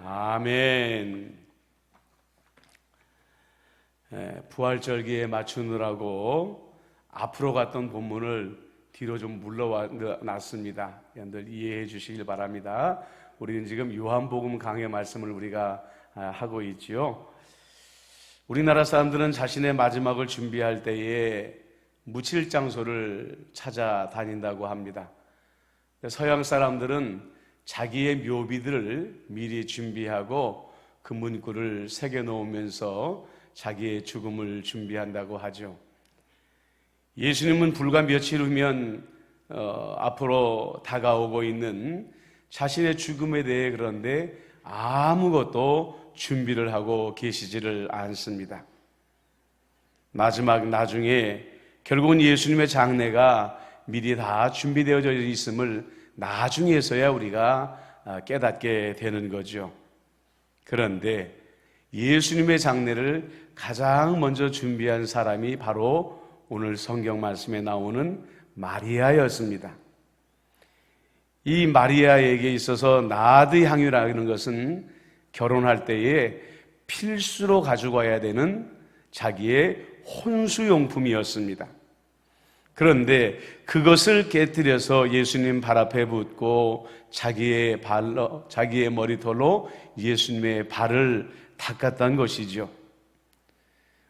아멘. 부활절기에 맞추느라고 앞으로 갔던 본문을 뒤로 좀 물러놨습니다. 여러분들 이해해 주시길 바랍니다. 우리는 지금 요한복음 강해 말씀을 우리가 하고 있지요. 우리나라 사람들은 자신의 마지막을 준비할 때에 묻힐 장소를 찾아다닌다고 합니다. 서양 사람들은 자기의 묘비들을 미리 준비하고 그 문구를 새겨 놓으면서 자기의 죽음을 준비한다고 하죠. 예수님은 불과 며칠 후면 앞으로 다가오고 있는 자신의 죽음에 대해 그런데 아무것도 준비를 하고 계시지를 않습니다. 마지막 나중에 결국은 예수님의 장례가 미리 다 준비되어져 있음을 나중에서야 우리가 깨닫게 되는 거죠. 그런데 예수님의 장례를 가장 먼저 준비한 사람이 바로 오늘 성경 말씀에 나오는 마리아였습니다. 이 마리아에게 있어서 나드 향유라는 것은 결혼할 때에 필수로 가지고 와야 되는 자기의 혼수용품이었습니다. 그런데 그것을 깨뜨려서 예수님 발 앞에 붓고 자기의 머리털로 예수님의 발을 닦았다는 것이죠.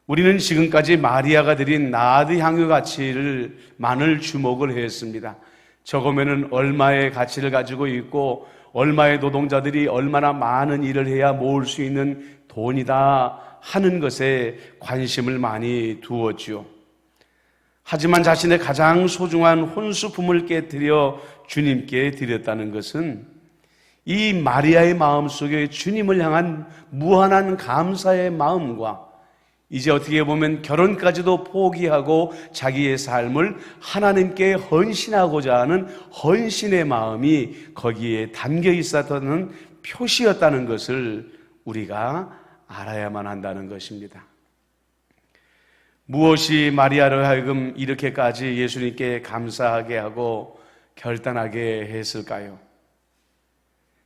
우리는 지금까지 마리아가 드린 나드 향유 가치만을 주목을 했습니다. 저거면은 얼마의 가치를 가지고 있고 얼마의 노동자들이 얼마나 많은 일을 해야 모을 수 있는 돈이다 하는 것에 관심을 많이 두었죠. 하지만 자신의 가장 소중한 혼수품을 깨뜨려 주님께 드렸다는 것은 이 마리아의 마음속에 주님을 향한 무한한 감사의 마음과 이제 어떻게 보면 결혼까지도 포기하고 자기의 삶을 하나님께 헌신하고자 하는 헌신의 마음이 거기에 담겨 있었다는 표시였다는 것을 우리가 알아야만 한다는 것입니다. 무엇이 마리아를 하여금 이렇게까지 예수님께 감사하게 하고 결단하게 했을까요?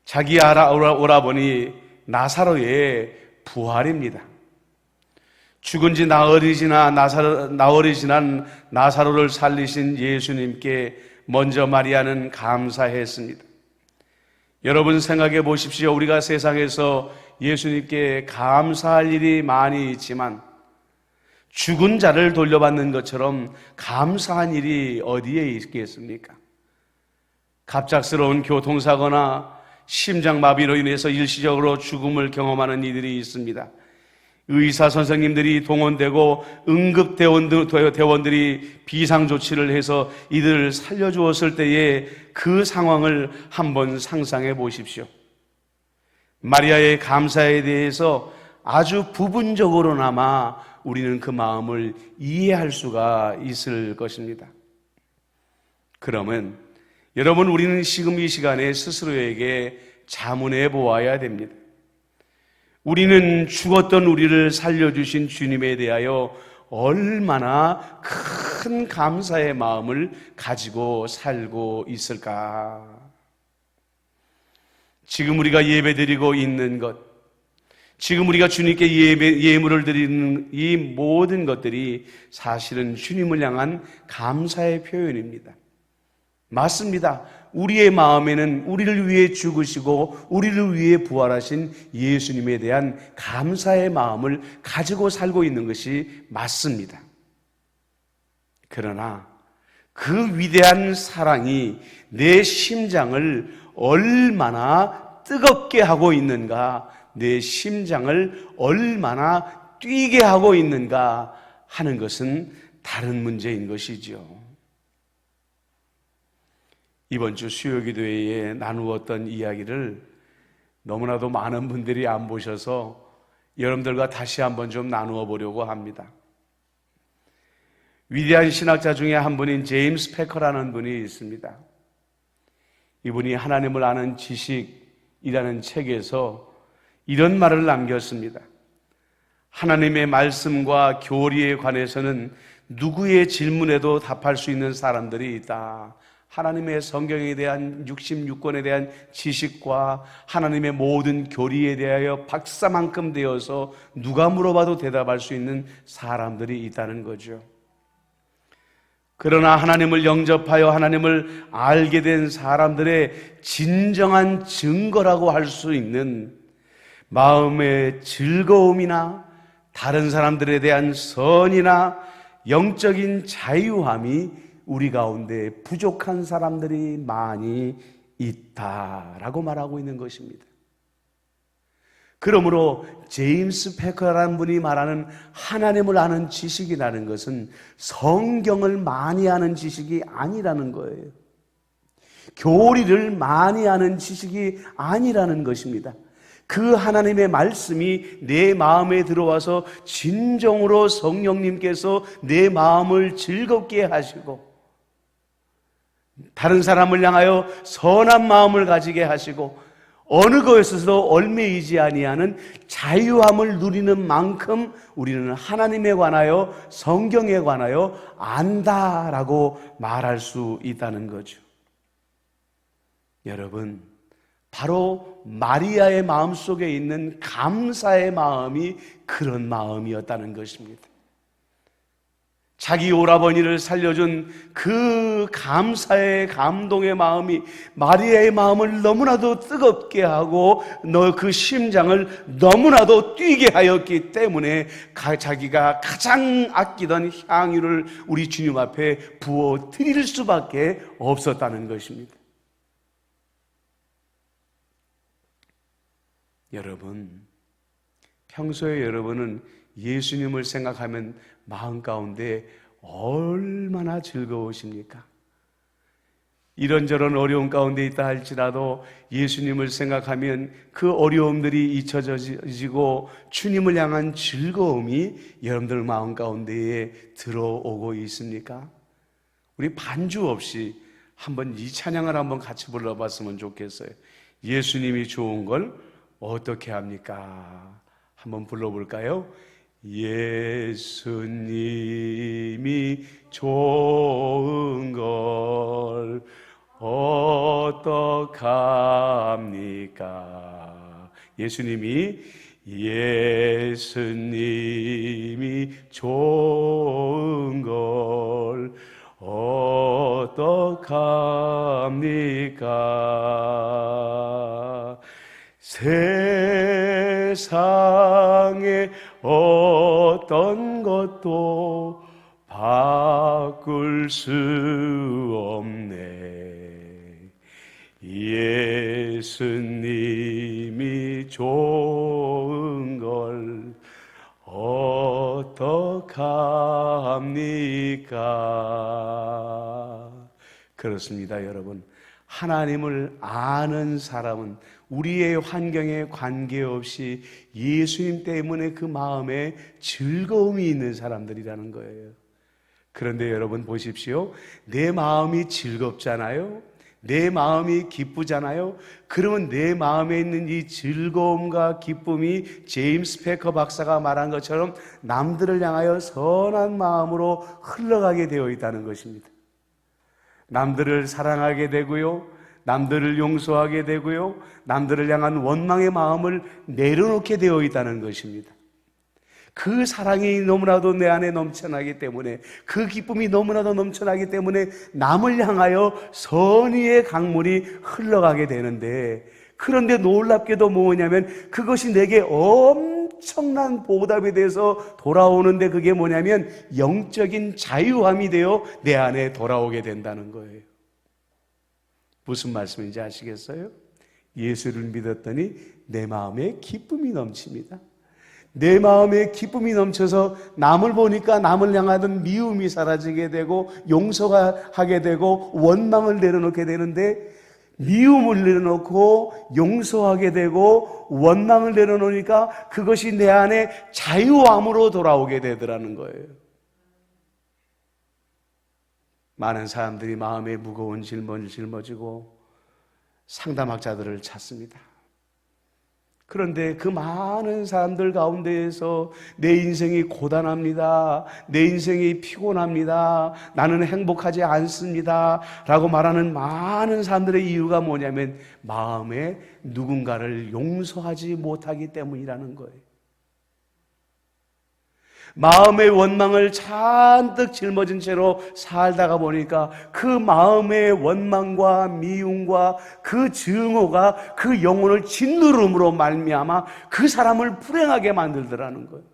자기 오라버니 나사로의 부활입니다. 죽은 지 나흘이 지난 나사로를 살리신 예수님께 먼저 마리아는 감사했습니다. 여러분 생각해 보십시오. 우리가 세상에서 예수님께 감사할 일이 많이 있지만 죽은 자를 돌려받는 것처럼 감사한 일이 어디에 있겠습니까? 갑작스러운 교통사고나 심장마비로 인해서 일시적으로 죽음을 경험하는 이들이 있습니다. 의사 선생님들이 동원되고 응급대원들이 비상조치를 해서 이들을 살려주었을 때의 그 상황을 한번 상상해 보십시오. 마리아의 감사에 대해서 아주 부분적으로나마 우리는 그 마음을 이해할 수가 있을 것입니다. 그러면 여러분, 우리는 지금 이 시간에 스스로에게 자문해 보아야 됩니다. 우리는 죽었던 우리를 살려주신 주님에 대하여 얼마나 큰 감사의 마음을 가지고 살고 있을까? 지금 우리가 예배드리고 있는 것, 지금 우리가 주님께 예물을 드리는 이 모든 것들이 사실은 주님을 향한 감사의 표현입니다. 맞습니다. 우리의 마음에는 우리를 위해 죽으시고 우리를 위해 부활하신 예수님에 대한 감사의 마음을 가지고 살고 있는 것이 맞습니다. 그러나 그 위대한 사랑이 내 심장을 얼마나 뜨겁게 하고 있는가, 내 심장을 얼마나 뛰게 하고 있는가 하는 것은 다른 문제인 것이죠. 이번 주 수요기도회에 나누었던 이야기를 너무나도 많은 분들이 안 보셔서 여러분들과 다시 한번 좀 나누어 보려고 합니다. 위대한 신학자 중에 한 분인 제임스 패커라는 분이 있습니다. 이분이 하나님을 아는 지식이라는 책에서 이런 말을 남겼습니다. 하나님의 말씀과 교리에 관해서는 누구의 질문에도 답할 수 있는 사람들이 있다 하나님의 성경에 대한 66권에 대한 지식과 하나님의 모든 교리에 대하여 박사만큼 되어서 누가 물어봐도 대답할 수 있는 사람들이 있다는 거죠. 그러나 하나님을 영접하여 하나님을 알게 된 사람들의 진정한 증거라고 할 수 있는 마음의 즐거움이나 다른 사람들에 대한 선이나 영적인 자유함이 우리 가운데 부족한 사람들이 많이 있다라고 말하고 있는 것입니다. 그러므로 제임스 패커라는 분이 말하는 하나님을 아는 지식이라는 것은 성경을 많이 아는 지식이 아니라는 거예요. 교리를 많이 아는 지식이 아니라는 것입니다. 그 하나님의 말씀이 내 마음에 들어와서 진정으로 성령님께서 내 마음을 즐겁게 하시고 다른 사람을 향하여 선한 마음을 가지게 하시고 어느 것에서도 얽매이지 아니하는 자유함을 누리는 만큼 우리는 하나님에 관하여 성경에 관하여 안다라고 말할 수 있다는 거죠. 여러분, 바로 마리아의 마음속에 있는 감사의 마음이 그런 마음이었다는 것입니다. 자기 오라버니를 살려준 그 감사의 감동의 마음이 마리아의 마음을 너무나도 뜨겁게 하고 그 심장을 너무나도 뛰게 하였기 때문에 자기가 가장 아끼던 향유를 우리 주님 앞에 부어 드릴 수밖에 없었다는 것입니다. 여러분, 평소에 여러분은 예수님을 생각하면 마음 가운데 얼마나 즐거우십니까? 이런저런 어려움 가운데 있다 할지라도 예수님을 생각하면 그 어려움들이 잊혀지고 주님을 향한 즐거움이 여러분들 마음 가운데에 들어오고 있습니까? 우리 반주 없이 한번 이 찬양을 한번 같이 불러봤으면 좋겠어요. 예수님이 좋은 걸 어떻게 합니까? 한번 불러볼까요? 예수님이 좋은 걸 어떡합니까? 예수님이 좋은 걸 어떡합니까? 세상에 어떤 것도 바꿀 수 없네. 예수님이 좋은 걸 어떡합니까? 그렇습니다, 여러분. 하나님을 아는 사람은 우리의 환경에 관계없이 예수님 때문에 그 마음에 즐거움이 있는 사람들이라는 거예요. 그런데 여러분 보십시오. 내 마음이 즐겁잖아요. 내 마음이 기쁘잖아요. 그러면 내 마음에 있는 이 즐거움과 기쁨이 제임스 패커 박사가 말한 것처럼 남들을 향하여 선한 마음으로 흘러가게 되어 있다는 것입니다. 남들을 사랑하게 되고요, 남들을 용서하게 되고요, 남들을 향한 원망의 마음을 내려놓게 되어 있다는 것입니다. 그 사랑이 너무나도 내 안에 넘쳐나기 때문에, 그 기쁨이 너무나도 넘쳐나기 때문에 남을 향하여 선의의 강물이 흘러가게 되는데, 그런데 놀랍게도 뭐냐면 그것이 내게 엄청난 보답에 대해서 돌아오는데, 그게 뭐냐면 영적인 자유함이 되어 내 안에 돌아오게 된다는 거예요. 무슨 말씀인지 아시겠어요? 예수를 믿었더니 내 마음에 기쁨이 넘칩니다. 내 마음에 기쁨이 넘쳐서 남을 보니까 남을 향하던 미움이 사라지게 되고 용서가 하게 되고 원망을 내려놓게 되는데, 미움을 내려놓고 용서하게 되고 원망을 내려놓으니까 그것이 내 안에 자유함으로 돌아오게 되더라는 거예요. 많은 사람들이 마음에 무거운 질문을 짊어지고 상담학자들을 찾습니다. 그런데 그 많은 사람들 가운데에서 내 인생이 고단합니다. 내 인생이 피곤합니다. 나는 행복하지 않습니다. 라고 말하는 많은 사람들의 이유가 뭐냐면 마음에 누군가를 용서하지 못하기 때문이라는 거예요. 마음의 원망을 잔뜩 짊어진 채로 살다가 보니까 그 마음의 원망과 미움과 그 증오가 그 영혼을 짓누름으로 말미암아 그 사람을 불행하게 만들더라는 거예요.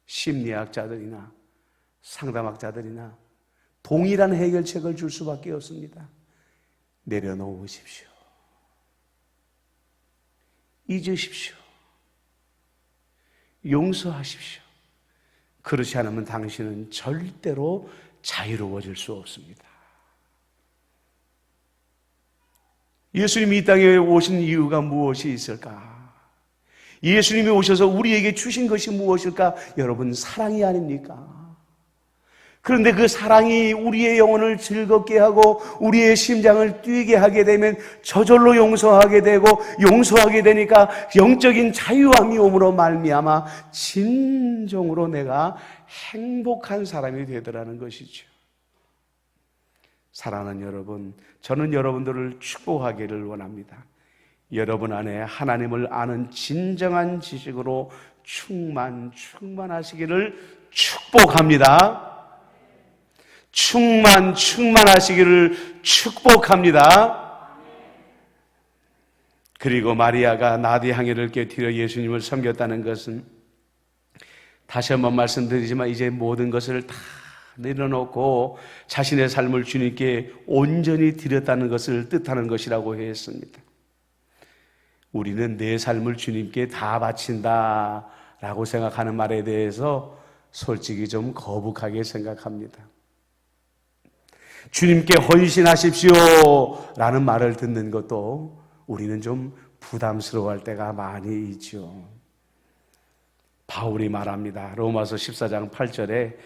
심리학자들이나 상담학자들이나 동일한 해결책을 줄 수밖에 없습니다. 내려놓으십시오. 잊으십시오. 용서하십시오. 그렇지 않으면 당신은 절대로 자유로워질 수 없습니다. 예수님이 이 땅에 오신 이유가 무엇이 있을까? 예수님이 오셔서 우리에게 주신 것이 무엇일까? 여러분, 사랑이 아닙니까? 그런데 그 사랑이 우리의 영혼을 즐겁게 하고 우리의 심장을 뛰게 하게 되면 저절로 용서하게 되고, 용서하게 되니까 영적인 자유함이 오므로 말미암아 진정으로 내가 행복한 사람이 되더라는 것이죠. 사랑하는 여러분, 저는 여러분들을 축복하기를 원합니다. 여러분 안에 하나님을 아는 진정한 지식으로 충만하시기를 축복합니다. 충만하시기를 축복합니다. 그리고 마리아가 나디 향유를 곁들여 예수님을 섬겼다는 것은, 다시 한번 말씀드리지만 이제 모든 것을 다 내려놓고 자신의 삶을 주님께 온전히 드렸다는 것을 뜻하는 것이라고 했습니다. 우리는 내 삶을 주님께 다 바친다 라고 생각하는 말에 대해서 솔직히 좀 거북하게 생각합니다. 주님께 헌신하십시오 라는 말을 듣는 것도 우리는 좀 부담스러워할 때가 많이 있죠. 바울이 말합니다. 로마서 14장 8절에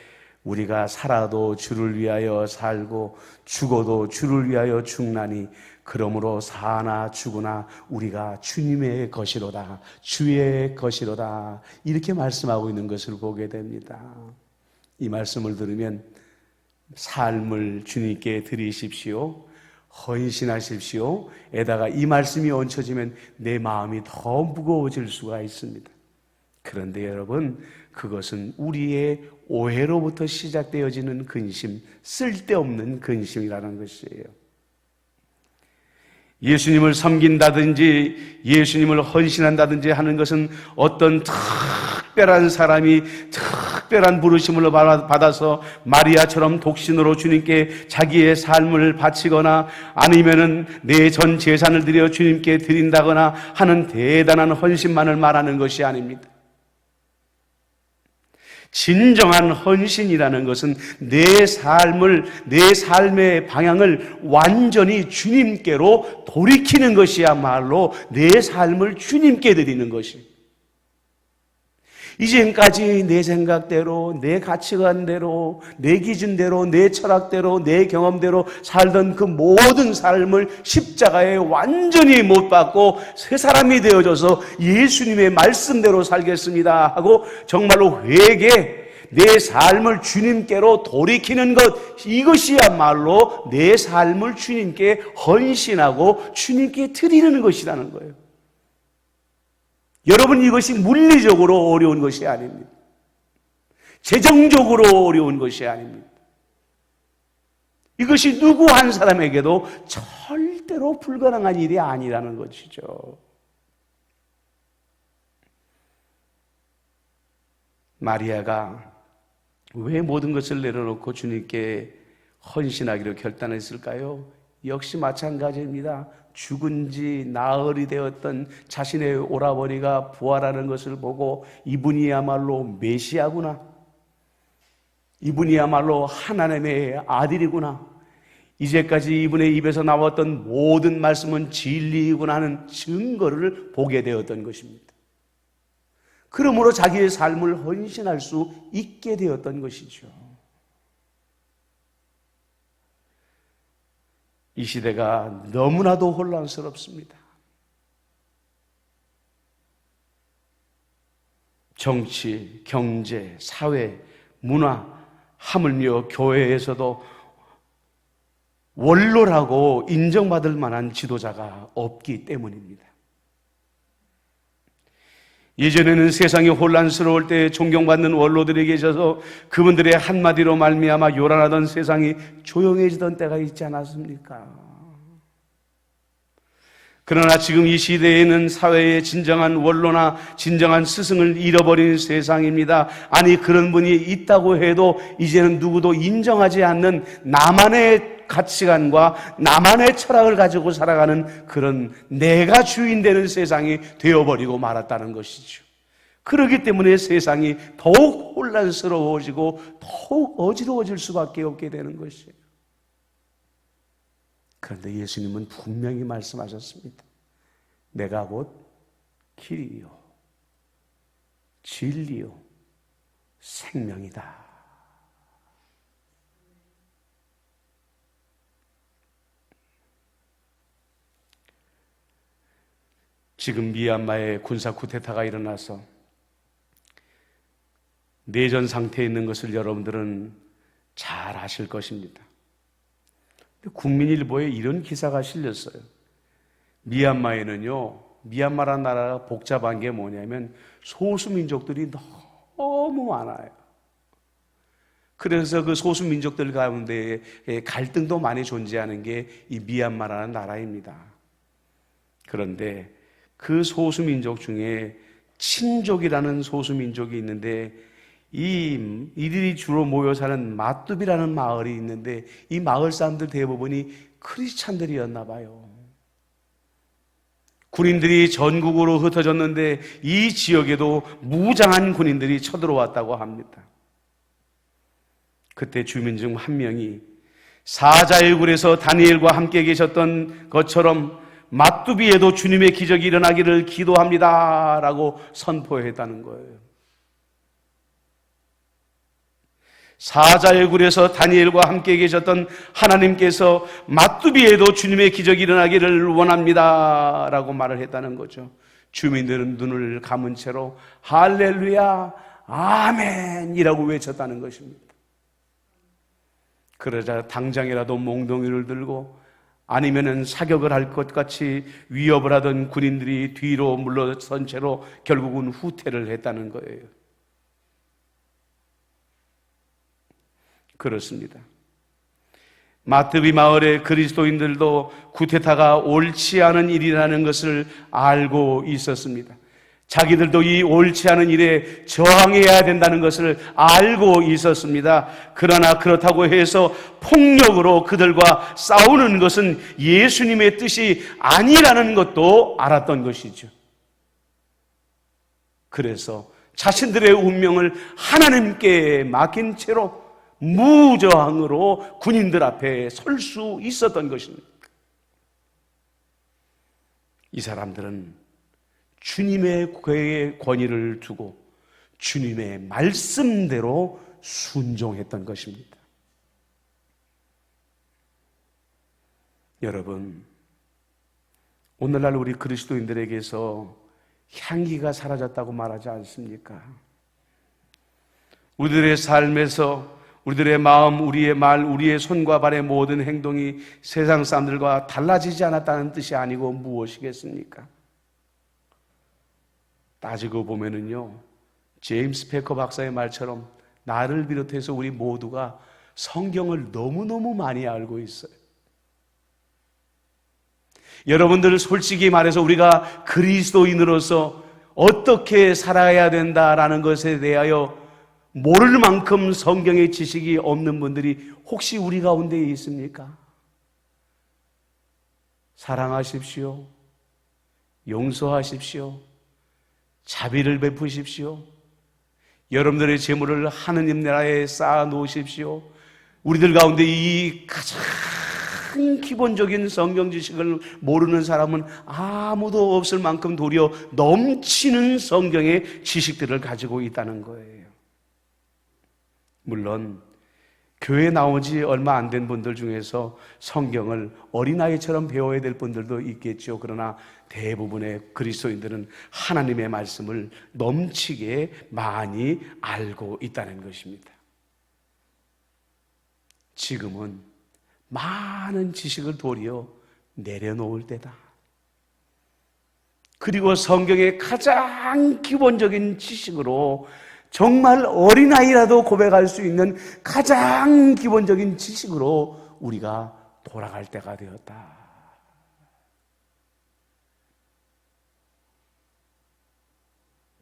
우리가 살아도 주를 위하여 살고 죽어도 주를 위하여 죽나니 그러므로 사나 죽으나 우리가 주님의 것이로다, 주의 것이로다, 이렇게 말씀하고 있는 것을 보게 됩니다. 이 말씀을 들으면 삶을 주님께 드리십시오, 헌신하십시오 에다가 이 말씀이 얹혀지면 내 마음이 더 무거워질 수가 있습니다. 그런데 여러분, 그것은 우리의 오해로부터 시작되어지는 근심, 쓸데없는 근심이라는 것이에요. 예수님을 섬긴다든지 예수님을 헌신한다든지 하는 것은 어떤 특별한 사람이 특별한 부르심을 받아서 마리아처럼 독신으로 주님께 자기의 삶을 바치거나 아니면은 내 전 재산을 들여 주님께 드린다거나 하는 대단한 헌신만을 말하는 것이 아닙니다. 진정한 헌신이라는 것은 내 삶의 방향을 완전히 주님께로 돌이키는 것이야말로 내 삶을 주님께 드리는 것이. 이젠까지 내 생각대로, 내 가치관대로, 내 기준대로, 내 철학대로, 내 경험대로 살던 그 모든 삶을 십자가에 완전히 못 박고 새 사람이 되어져서 예수님의 말씀대로 살겠습니다 하고 정말로 회개, 내 삶을 주님께로 돌이키는 것, 이것이야말로 내 삶을 주님께 헌신하고 주님께 드리는 것이라는 거예요. 여러분, 이것이 물리적으로 어려운 것이 아닙니다. 재정적으로 어려운 것이 아닙니다. 이것이 누구 한 사람에게도 절대로 불가능한 일이 아니라는 것이죠. 마리아가 왜 모든 것을 내려놓고 주님께 헌신하기로 결단했을까요? 역시 마찬가지입니다. 죽은 지 나흘이 되었던 자신의 오라버니가 부활하는 것을 보고 이분이야말로 메시아구나, 이분이야말로 하나님의 아들이구나, 이제까지 이분의 입에서 나왔던 모든 말씀은 진리이구나 하는 증거를 보게 되었던 것입니다. 그러므로 자기의 삶을 헌신할 수 있게 되었던 것이죠. 이 시대가 너무나도 혼란스럽습니다. 정치, 경제, 사회, 문화, 하물며 교회에서도 원로라고 인정받을 만한 지도자가 없기 때문입니다. 예전에는 세상이 혼란스러울 때 존경받는 원로들이 계셔서 그분들의 한마디로 말미암아 요란하던 세상이 조용해지던 때가 있지 않았습니까? 그러나 지금 이 시대에는 사회의 진정한 원로나 진정한 스승을 잃어버린 세상입니다. 아니, 그런 분이 있다고 해도 이제는 누구도 인정하지 않는 나만의 가치관과 나만의 철학을 가지고 살아가는 그런 내가 주인 되는 세상이 되어버리고 말았다는 것이죠. 그렇기 때문에 세상이 더욱 혼란스러워지고 더욱 어지러워질 수밖에 없게 되는 것이에요. 그런데 예수님은 분명히 말씀하셨습니다. 내가 곧 길이요, 진리요, 생명이다. 지금 미얀마에 군사 쿠데타가 일어나서 내전 상태에 있는 것을 여러분들은 잘 아실 것입니다. 국민일보에 이런 기사가 실렸어요. 미얀마에는요, 미얀마라는 나라가 복잡한 게 뭐냐면 소수민족들이 너무 많아요. 그래서 그 소수민족들 가운데 갈등도 많이 존재하는 게 이 미얀마라는 나라입니다. 그런데 그 소수민족 중에 친족이라는 소수민족이 있는데 이들이 주로 모여 사는 마뚜비라는 마을이 있는데 이 마을 사람들 대부분이 크리스찬들이었나 봐요. 군인들이 전국으로 흩어졌는데 이 지역에도 무장한 군인들이 쳐들어왔다고 합니다. 그때 주민 중 한 명이 사자의 굴에서 다니엘과 함께 계셨던 것처럼 마뚜비에도 주님의 기적이 일어나기를 기도합니다 라고 선포했다는 거예요. 사자의 굴에서 다니엘과 함께 계셨던 하나님께서 마뚜비에도 주님의 기적이 일어나기를 원합니다 라고 말을 했다는 거죠. 주민들은 눈을 감은 채로 할렐루야 아멘 이라고 외쳤다는 것입니다. 그러자 당장이라도 몽둥이를 들고 아니면은 사격을 할 것 같이 위협을 하던 군인들이 뒤로 물러선 채로 결국은 후퇴를 했다는 거예요. 그렇습니다. 마뚜비 마을의 그리스도인들도 쿠데타가 옳지 않은 일이라는 것을 알고 있었습니다. 자기들도 이 옳지 않은 일에 저항해야 된다는 것을 알고 있었습니다. 그러나 그렇다고 해서 폭력으로 그들과 싸우는 것은 예수님의 뜻이 아니라는 것도 알았던 것이죠. 그래서 자신들의 운명을 하나님께 맡긴 채로 무저항으로 군인들 앞에 설 수 있었던 것입니다. 이 사람들은 주님의 권위를 두고 주님의 말씀대로 순종했던 것입니다. 여러분, 오늘날 우리 그리스도인들에게서 향기가 사라졌다고 말하지 않습니까? 우리들의 삶에서 우리들의 마음, 우리의 말, 우리의 손과 발의 모든 행동이 세상 사람들과 달라지지 않았다는 뜻이 아니고 무엇이겠습니까? 따지고 보면은요, 제임스 패커 박사의 말처럼 나를 비롯해서 우리 모두가 성경을 너무너무 많이 알고 있어요. 여러분들 솔직히 말해서 우리가 그리스도인으로서 어떻게 살아야 된다라는 것에 대하여 모를 만큼 성경의 지식이 없는 분들이 혹시 우리 가운데 있습니까? 사랑하십시오. 용서하십시오. 자비를 베푸십시오. 여러분들의 재물을 하느님 나라에 쌓아 놓으십시오. 우리들 가운데 이 가장 기본적인 성경 지식을 모르는 사람은 아무도 없을 만큼 도리어 넘치는 성경의 지식들을 가지고 있다는 거예요. 물론 교회 나오지 얼마 안 된 분들 중에서 성경을 어린아이처럼 배워야 될 분들도 있겠죠. 그러나 대부분의 그리스도인들은 하나님의 말씀을 넘치게 많이 알고 있다는 것입니다. 지금은 많은 지식을 도리어 내려놓을 때다. 그리고 성경의 가장 기본적인 지식으로 정말 어린아이라도 고백할 수 있는 가장 기본적인 지식으로 우리가 돌아갈 때가 되었다.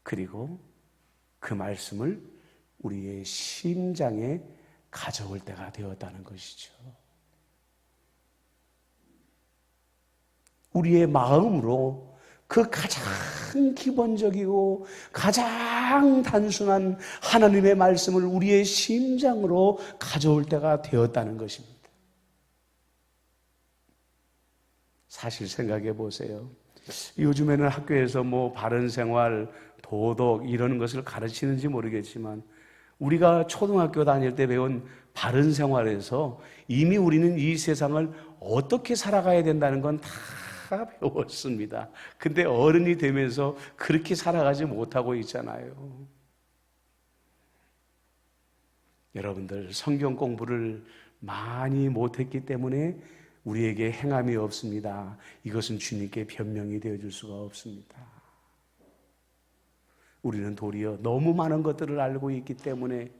그리고 그 말씀을 우리의 심장에 가져올 때가 되었다는 것이죠. 우리의 마음으로 그 가장 기본적이고 가장 단순한 하나님의 말씀을 우리의 심장으로 가져올 때가 되었다는 것입니다. 사실 생각해 보세요. 요즘에는 학교에서 바른 생활, 도덕 이런 것을 가르치는지 모르겠지만 우리가 초등학교 다닐 때 배운 바른 생활에서 이미 우리는 이 세상을 어떻게 살아가야 된다는 건 다 배웠습니다. 근데 어른이 되면서 그렇게 살아가지 못하고 있잖아요. 여러분들 성경 공부를 많이 못했기 때문에 우리에게 행함이 없습니다. 이것은 주님께 변명이 되어줄 수가 없습니다. 우리는 도리어 너무 많은 것들을 알고 있기 때문에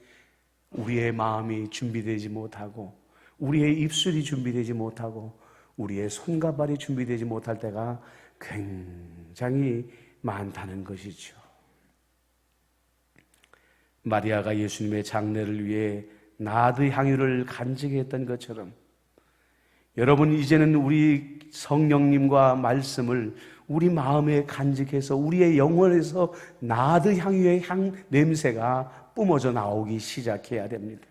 우리의 마음이 준비되지 못하고 우리의 입술이 준비되지 못하고 우리의 손과 발이 준비되지 못할 때가 굉장히 많다는 것이죠. 마리아가 예수님의 장례를 위해 나드 향유를 간직했던 것처럼 여러분 이제는 우리 성령님과 말씀을 우리 마음에 간직해서 우리의 영혼에서 나드 향유의 향 냄새가 뿜어져 나오기 시작해야 됩니다.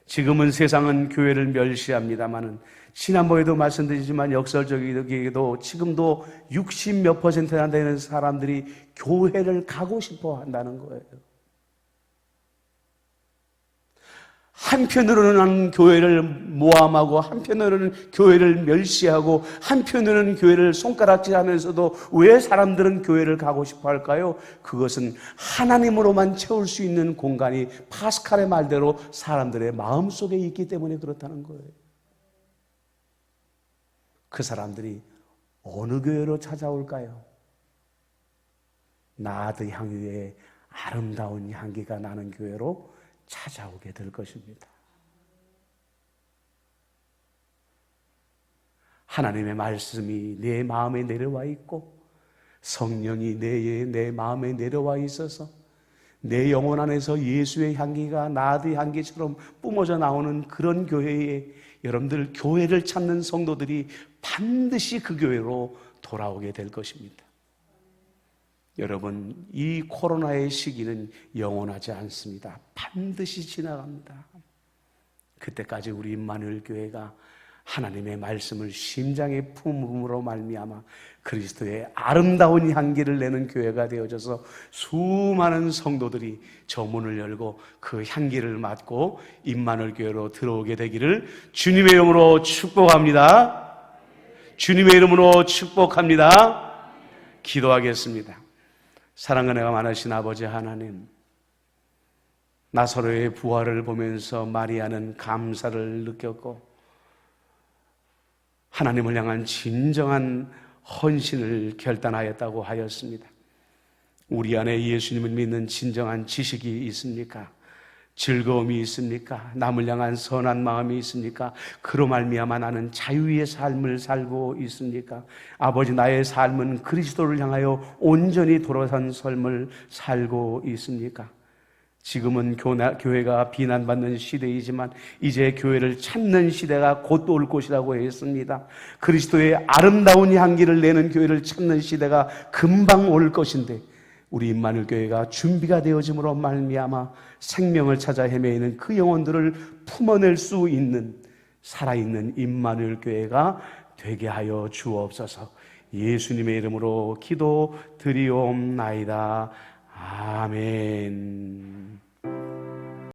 지금은 세상은 교회를 멸시합니다마는 지난번에도 말씀드리지만 역설적이게도 지금도 60몇 %나 되는 사람들이 교회를 가고 싶어 한다는 거예요. 한편으로는 교회를 모함하고 한편으로는 교회를 멸시하고 한편으로는 교회를 손가락질하면서도 왜 사람들은 교회를 가고 싶어 할까요? 그것은 하나님으로만 채울 수 있는 공간이 파스칼의 말대로 사람들의 마음속에 있기 때문에 그렇다는 거예요. 그 사람들이 어느 교회로 찾아올까요? 나드 향유의 아름다운 향기가 나는 교회로 찾아오게 될 것입니다. 하나님의 말씀이 내 마음에 내려와 있고 성령이 내 마음에 내려와 있어서 내 영혼 안에서 예수의 향기가 나드 향기처럼 뿜어져 나오는 그런 교회에 여러분들 교회를 찾는 성도들이 반드시 그 교회로 돌아오게 될 것입니다. 여러분, 이 코로나의 시기는 영원하지 않습니다. 반드시 지나갑니다. 그때까지 우리 임마누엘 교회가 하나님의 말씀을 심장에 품음으로 말미암아 그리스도의 아름다운 향기를 내는 교회가 되어져서 수많은 성도들이 저 문을 열고 그 향기를 맡고 임마누엘 교회로 들어오게 되기를 주님의 이름으로 축복합니다. 주님의 이름으로 축복합니다. 기도하겠습니다. 사랑은혜가 많으신 아버지 하나님, 나사로의 부활을 보면서 마리아는 감사를 느꼈고 하나님을 향한 진정한 헌신을 결단하였다고 하였습니다. 우리 안에 예수님을 믿는 진정한 지식이 있습니까? 즐거움이 있습니까? 남을 향한 선한 마음이 있습니까? 그로 말미암아 나는 자유의 삶을 살고 있습니까? 아버지, 나의 삶은 그리스도를 향하여 온전히 돌아선 삶을 살고 있습니까? 지금은 교회가 비난받는 시대이지만 이제 교회를 찾는 시대가 곧 올 것이라고 했습니다. 그리스도의 아름다운 향기를 내는 교회를 찾는 시대가 금방 올 것인데 우리 임마누엘 교회가 준비가 되어짐으로 말미암아 생명을 찾아 헤매이는 그 영혼들을 품어낼 수 있는 살아있는 임마누엘 교회가 되게 하여 주옵소서. 예수님의 이름으로 기도드리옵나이다. 아멘.